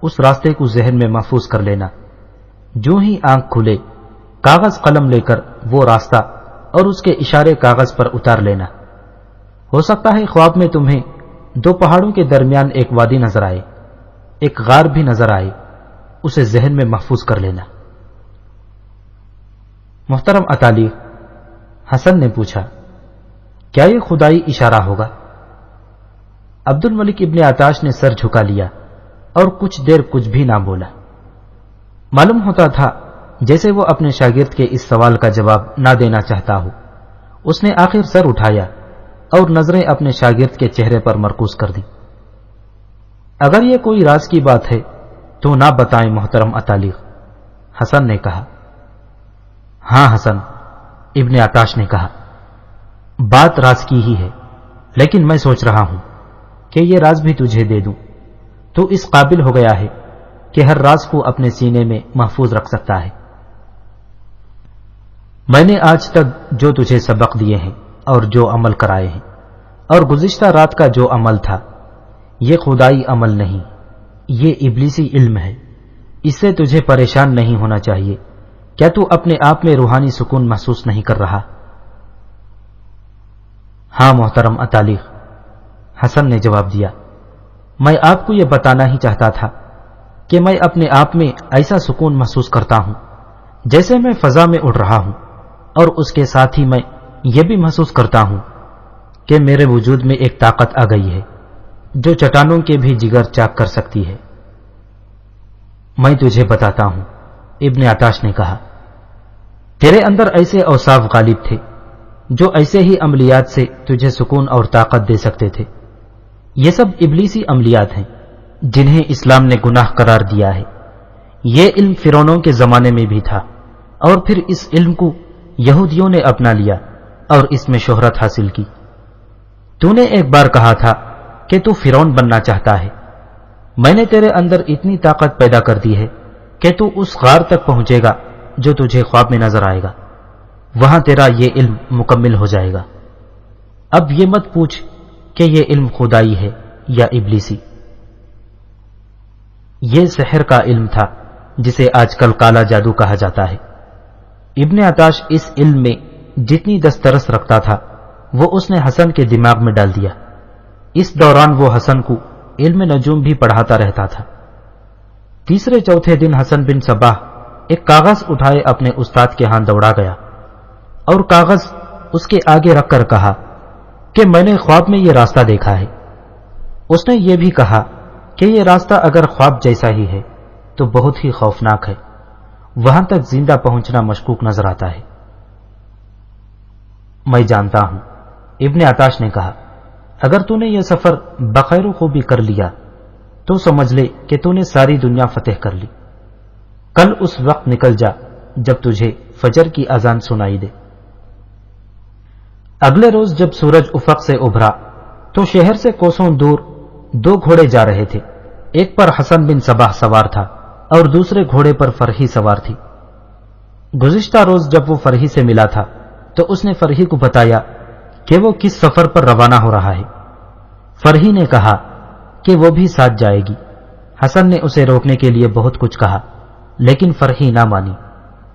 اس راستے کو ذہن میں محفوظ کر لینا۔ جو ہی آنکھ کھلے کاغذ قلم لے کر وہ راستہ اور اس کے اشارے کاغذ پر اتار لینا۔ ہو سکتا ہے خواب میں تمہیں 2 پہاڑوں کے درمیان ایک وادی نظر آئے، ایک غار بھی نظر آئے، اسے ذہن میں محفوظ کر لینا۔ محترم اطالیق، حسن نے پوچھا، کیا یہ خدائی اشارہ ہوگا؟ عبد الملک ابن عطاش نے سر جھکا لیا اور کچھ دیر کچھ بھی نہ بولا۔ معلوم ہوتا تھا جیسے وہ اپنے شاگرد کے اس سوال کا جواب نہ دینا چاہتا ہو۔ اس نے آخر سر اٹھایا اور نظریں اپنے شاگرد کے چہرے پر مرکوز کر دی۔ اگر یہ کوئی راز کی بات ہے تو نہ بتائیں محترم اطالیق، حسن نے کہا۔ ہاں حسن، ابن عطاش نے کہا، بات راز کی ہی ہے، لیکن میں سوچ رہا ہوں کہ یہ راز بھی تجھے دے دوں تو اس قابل ہو گیا ہے کہ ہر راز کو اپنے سینے میں محفوظ رکھ سکتا ہے۔ میں نے آج تک جو تجھے سبق دیے ہیں اور جو عمل کرائے ہیں اور گزشتہ رات کا جو عمل تھا، یہ خدائی عمل نہیں، یہ ابلیسی علم ہے، اس سے تجھے پریشان نہیں ہونا چاہیے۔ کیا تو اپنے آپ میں روحانی سکون محسوس نہیں کر رہا؟ ہاں محترم اتالیق، حسن نے جواب دیا، میں آپ کو یہ بتانا ہی چاہتا تھا کہ میں اپنے آپ میں ایسا سکون محسوس کرتا ہوں جیسے میں فضا میں اڑ رہا ہوں، اور اس کے ساتھ ہی میں یہ بھی محسوس کرتا ہوں کہ میرے وجود میں ایک طاقت آ گئی ہے جو چٹانوں کے بھی جگر چاک کر سکتی ہے۔ میں تجھے بتاتا ہوں، ابن عطاش نے کہا، تیرے اندر ایسے اوصاف غالب تھے جو ایسے ہی عملیات سے تجھے سکون اور طاقت دے سکتے تھے۔ یہ سب ابلیسی عملیات ہیں جنہیں اسلام نے گناہ قرار دیا ہے۔ یہ علم فرعونوں کے زمانے میں بھی تھا، اور پھر اس علم کو یہودیوں نے اپنا لیا اور اس میں شہرت حاصل کی۔ تو نے ایک بار کہا تھا کہ تو فرعون بننا چاہتا ہے۔ میں نے تیرے اندر اتنی طاقت پیدا کر دی ہے کہ تو اس غار تک پہنچے گا جو تجھے خواب میں نظر آئے گا، وہاں تیرا یہ علم مکمل ہو جائے گا۔ اب یہ مت پوچھ کہ یہ علم خدائی ہے یا ابلیسی۔ یہ سحر کا علم تھا جسے آج کل کالا جادو کہا جاتا ہے۔ ابن عطاش اس علم میں جتنی دسترس رکھتا تھا وہ اس نے حسن کے دماغ میں ڈال دیا۔ اس دوران وہ حسن کو علم نجوم بھی پڑھاتا رہتا تھا۔ تیسرے چوتھے دن حسن بن صباح ایک کاغذ اٹھائے اپنے استاد کے ہاں دوڑا گیا اور کاغذ اس کے آگے رکھ کر کہا کہ میں نے خواب میں یہ راستہ دیکھا ہے۔ اس نے یہ بھی کہا کہ یہ راستہ اگر خواب جیسا ہی ہے تو بہت ہی خوفناک ہے، وہاں تک زندہ پہنچنا مشکوک نظر آتا ہے۔ میں جانتا ہوں، ابن عطاش نے کہا، اگر تو نے یہ سفر بخیر و خوبی کر لیا تو سمجھ لے کہ تو نے ساری دنیا فتح کر لی۔ کل اس وقت نکل جا جب تجھے فجر کی اذان سنائی دے۔ اگلے روز جب سورج افق سے ابھرا تو شہر سے کوسوں دور دو گھوڑے جا رہے تھے، ایک پر حسن بن صباح سوار تھا اور دوسرے گھوڑے پر فرحی سوار تھی۔ گزشتہ روز جب وہ فرحی سے ملا تھا تو اس نے فرحی کو بتایا کہ وہ کس سفر پر روانہ ہو رہا ہے۔ فرحی نے کہا کہ وہ بھی ساتھ جائے گی۔ حسن نے اسے روکنے کے لیے بہت کچھ کہا لیکن فرحی نہ مانی،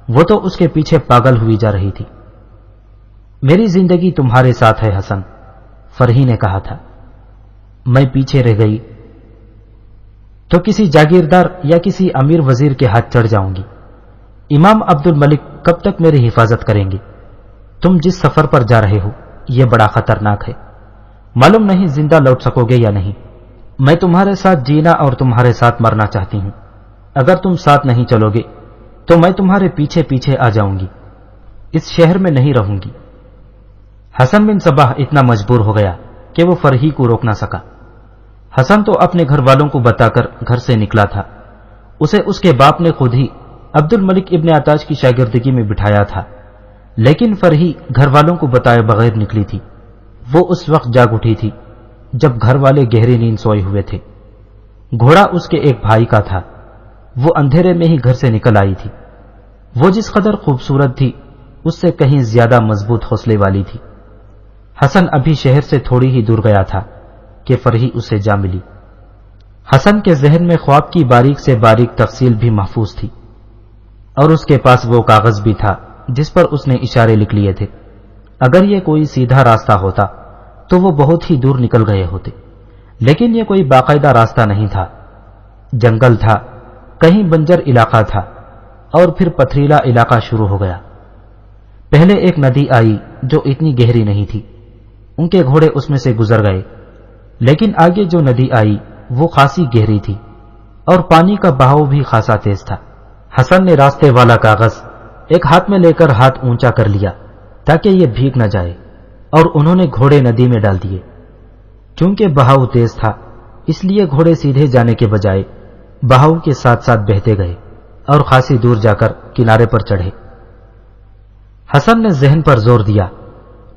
وہ تو اس کے پیچھے پاگل ہوئی جا رہی تھی۔ میری زندگی تمہارے ساتھ ہے حسن، فرحی نے کہا تھا، میں پیچھے رہ گئی تو کسی جاگیردار یا کسی امیر وزیر کے ہاتھ چڑھ جاؤں گی۔ امام عبد الملک کب تک میری حفاظت کریں گے؟ تم جس سفر پر جا رہے ہو یہ بڑا خطرناک ہے، معلوم نہیں زندہ لوٹ سکو گے یا نہیں۔ میں تمہارے ساتھ جینا اور تمہارے ساتھ مرنا چاہتی ہوں۔ اگر تم ساتھ نہیں چلو گے تو میں تمہارے پیچھے پیچھے آ جاؤں گی، اس شہر میں نہیں رہوں گی۔ حسن بن صباح اتنا مجبور ہو گیا کہ وہ فرحی کو روک نہ سکا۔ حسن تو اپنے گھر والوں کو بتا کر گھر سے نکلا تھا، اسے اس کے باپ نے خود ہی عبد الملک ابن عطاش کی شاگردگی میں بٹھایا تھا، لیکن فرحی گھر والوں کو بتائے بغیر نکلی تھی۔ وہ اس وقت جاگ اٹھی تھی جب گھر والے گہری نیند سوئے ہوئے تھے۔ گھوڑا اس کے ایک بھائی کا تھا، وہ اندھیرے میں ہی گھر سے نکل آئی تھی۔ وہ جس قدر خوبصورت تھی اس سے کہیں زیادہ مضبوط حوصلے والی تھی۔ حسن ابھی شہر سے تھوڑی ہی دور گیا تھا کہ فرحی اس سے جا ملی۔ حسن کے ذہن میں خواب کی باریک سے باریک تفصیل بھی محفوظ تھی، اور اس کے پاس وہ کاغذ بھی تھا جس پر اس نے اشارے لکھ لیے تھے۔ اگر یہ کوئی سیدھا راستہ ہوتا تو وہ بہت ہی دور نکل گئے ہوتے، لیکن یہ کوئی باقاعدہ راستہ نہیں تھا، جنگل تھا، کہیں بنجر علاقہ تھا، اور پھر پتھریلا علاقہ شروع ہو گیا۔ پہلے ایک ندی آئی جو اتنی گہری نہیں تھی، ان کے گھوڑے اس میں سے گزر گئے، لیکن آگے جو ندی آئی وہ خاصی گہری تھی اور پانی کا بہاؤ بھی خاصا تیز تھا۔ حسن نے راستے والا کاغذ ایک ہاتھ میں لے کر ہاتھ اونچا کر لیا تاکہ یہ بھیگ نہ جائے، اور انہوں نے گھوڑے ندی میں ڈال دیے۔ چونکہ بہاؤ تیز تھا اس لیے گھوڑے سیدھے جانے کے بجائے بہاؤ کے ساتھ ساتھ بہتے گئے اور خاصی دور جا کر کنارے پر چڑھے۔ حسن نے ذہن پر زور دیا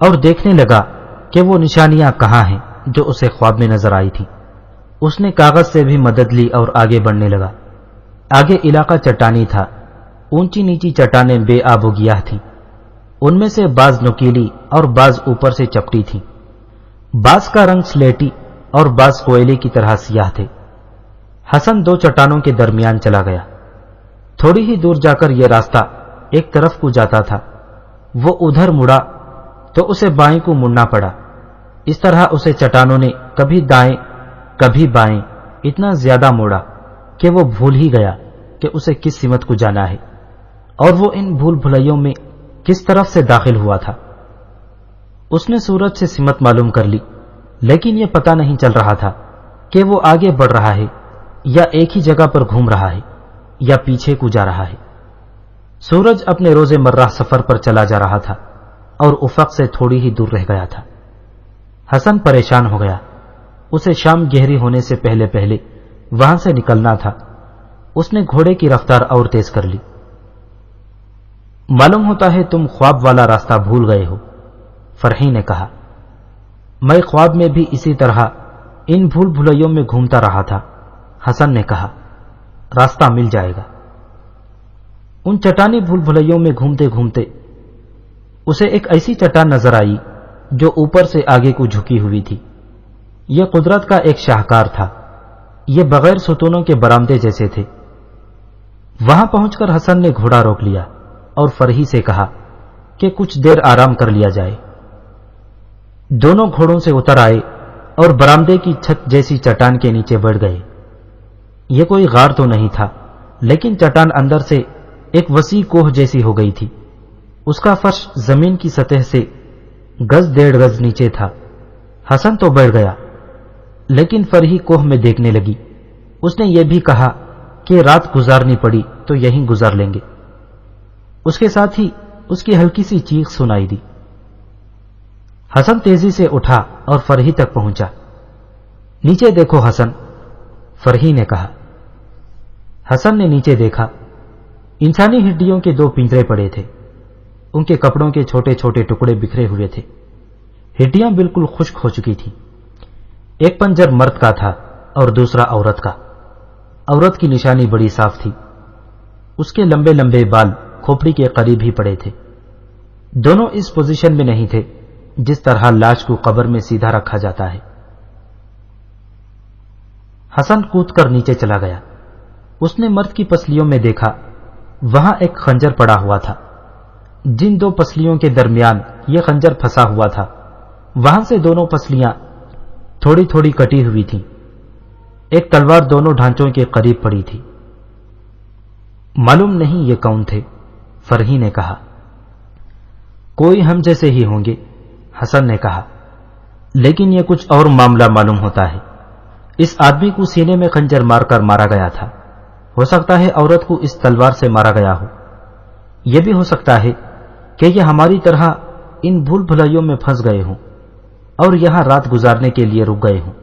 اور دیکھنے لگا کہ وہ نشانیاں کہاں ہیں جو اسے خواب میں نظر آئی تھی۔ اس نے کاغذ سے بھی مدد لی اور آگے بڑھنے لگا۔ آگے علاقہ چٹانی تھا، اونچی نیچی چٹانیں بے آب و گیاہ تھیں، ان میں سے بعض نکیلی اور بعض اوپر سے چپٹی تھیں، بعض کا رنگ سلیٹی اور بعض کوئلے کی طرح سیاہ تھے۔ حسن دو چٹانوں کے درمیان چلا گیا۔ تھوڑی ہی دور جا کر یہ راستہ ایک طرف کو جاتا تھا۔ وہ ادھر مڑا تو اسے بائیں کو مڑنا پڑا۔ اس طرح اسے چٹانوں نے کبھی دائیں کبھی بائیں اتنا زیادہ موڑا کہ وہ بھول ہی گیا کہ اسے کس سمت کو جانا ہے اور وہ ان بھول بھلائیوں میں کس طرف سے داخل ہوا تھا۔ اس نے سورج سے سمت معلوم کر لی، لیکن یہ پتہ نہیں چل رہا تھا کہ وہ آگے بڑھ رہا ہے یا ایک ہی جگہ پر گھوم رہا ہے یا پیچھے کو جا رہا ہے۔ سورج اپنے روز مرہ سفر پر چلا جا رہا تھا اور افق سے تھوڑی ہی دور رہ گیا تھا۔ حسن پریشان ہو گیا۔ اسے شام گہری ہونے سے پہلے پہلے وہاں سے نکلنا تھا۔ اس نے گھوڑے کی رفتار اور تیز کر لی۔ معلوم ہوتا ہے تم خواب والا راستہ بھول گئے ہو، فرحی نے کہا۔ میں خواب میں بھی اسی طرح ان بھول بھلائیوں میں گھومتا رہا تھا، حسن نے کہا۔ راستہ مل جائے گا۔ ان چٹانی بھول بھلائیوں میں گھومتے گھومتے اسے ایک ایسی چٹان نظر آئی جو اوپر سے آگے کو جھکی ہوئی تھی۔ یہ قدرت کا ایک شاہکار تھا۔ یہ بغیر ستونوں کے برآمدے جیسے تھے۔ وہاں پہنچ کر حسن نے گھوڑا روک لیا اور فرحی سے کہا کہ کچھ دیر آرام کر لیا جائے۔ دونوں گھوڑوں سے اتر آئے اور برآمدے کی چھت جیسی چٹان کے نیچے بیٹھ گئے۔ یہ کوئی غار تو نہیں تھا، لیکن چٹان اندر سے ایک وسیع کوہ جیسی ہو گئی تھی۔ اس کا فرش زمین کی سطح سے گز 1.5 گز نیچے تھا۔ حسن تو بیٹھ گیا، لیکن فرحی کوہ میں دیکھنے لگی۔ اس نے یہ بھی کہا کہ رات گزارنی پڑی تو یہیں گزار لیں گے۔ اس کے ساتھ ہی اس کی ہلکی سی چیخ سنائی دی۔ حسن تیزی سے اٹھا اور فرحی تک پہنچا۔ نیچے دیکھو حسن، فرحی نے کہا۔ حسن نے نیچے دیکھا۔ انسانی ہڈیوں کے 2 پنجرے پڑے تھے۔ ان کے کپڑوں کے چھوٹے چھوٹے ٹکڑے بکھرے ہوئے تھے۔ ہڈیاں بالکل خشک ہو چکی تھیں۔ ایک پنجر مرد کا تھا اور دوسرا عورت کا۔ عورت کی نشانی بڑی صاف تھی۔ اس کے لمبے لمبے بال کھوپڑی کے قریب ہی پڑے تھے۔ دونوں اس پوزیشن میں نہیں تھے جس طرح لاش کو قبر میں سیدھا رکھا جاتا ہے۔ حسن کود کر نیچے چلا گیا۔ اس نے مرد کی پسلیوں میں دیکھا، وہاں ایک خنجر پڑا ہوا تھا۔ جن 2 پسلیوں کے درمیان یہ خنجر پھنسا ہوا تھا، وہاں سے دونوں پسلیاں تھوڑی تھوڑی کٹی ہوئی تھیں۔ ایک تلوار دونوں ڈھانچوں کے قریب پڑی تھی۔ معلوم نہیں یہ کون تھے، فرحی نے کہا۔ کوئی ہم جیسے ہی ہوں گے، حسن نے کہا، لیکن یہ کچھ اور معاملہ معلوم ہوتا ہے۔ اس آدمی کو سینے میں خنجر مار کر مارا گیا تھا۔ ہو سکتا ہے عورت کو اس تلوار سے مارا گیا ہو۔ یہ بھی ہو سکتا ہے کہ یہ ہماری طرح ان بھول بھلائیوں میں پھنس گئے ہوں اور یہاں رات گزارنے کے لیے رک گئے ہوں۔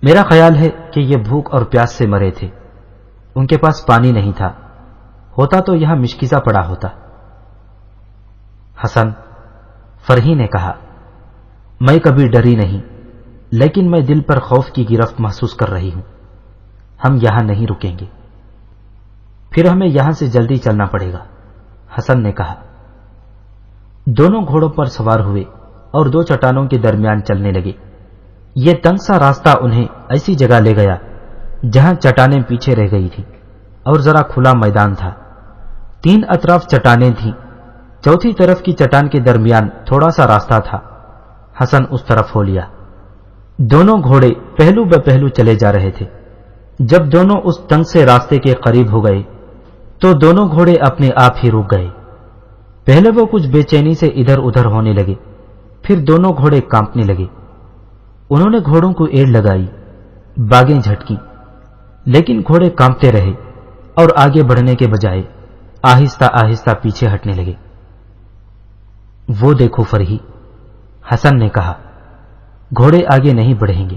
میرا خیال ہے کہ یہ بھوک اور پیاس سے مرے تھے۔ ان کے پاس پانی نہیں تھا، ہوتا تو یہاں مشکیزہ پڑا ہوتا۔ حسن، فرحی نے کہا، میں کبھی ڈری نہیں، لیکن میں دل پر خوف کی گرفت محسوس کر رہی ہوں۔ ہم یہاں نہیں رکیں گے، پھر ہمیں یہاں سے جلدی چلنا پڑے گا، حسن نے کہا۔ دونوں گھوڑوں پر سوار ہوئے اور 2 چٹانوں کے درمیان چلنے لگے۔ یہ تنگ سا راستہ انہیں ایسی جگہ لے گیا جہاں چٹانیں پیچھے رہ گئی تھیں اور ذرا کھلا میدان تھا۔ 3 اطراف چٹانیں تھیں، چوتھی طرف کی چٹان کے درمیان تھوڑا سا راستہ تھا۔ حسن اس طرف ہو لیا۔ دونوں گھوڑے پہلو بہ پہلو چلے جا رہے تھے۔ جب دونوں اس تنگ سے راستے کے قریب ہو گئے تو دونوں گھوڑے اپنے آپ ہی رک گئے۔ پہلے وہ کچھ بے چینی سے ادھر ادھر ہونے لگے، پھر دونوں گھوڑے کانپنے لگے۔ انہوں نے گھوڑوں کو ایڑ لگائی، باگیں جھٹکی، لیکن گھوڑے کانپتے رہے اور آگے بڑھنے کے بجائے آہستہ آہستہ پیچھے ہٹنے لگے۔ وہ دیکھو فرحی، حسن نے کہا، گھوڑے آگے نہیں بڑھیں گے۔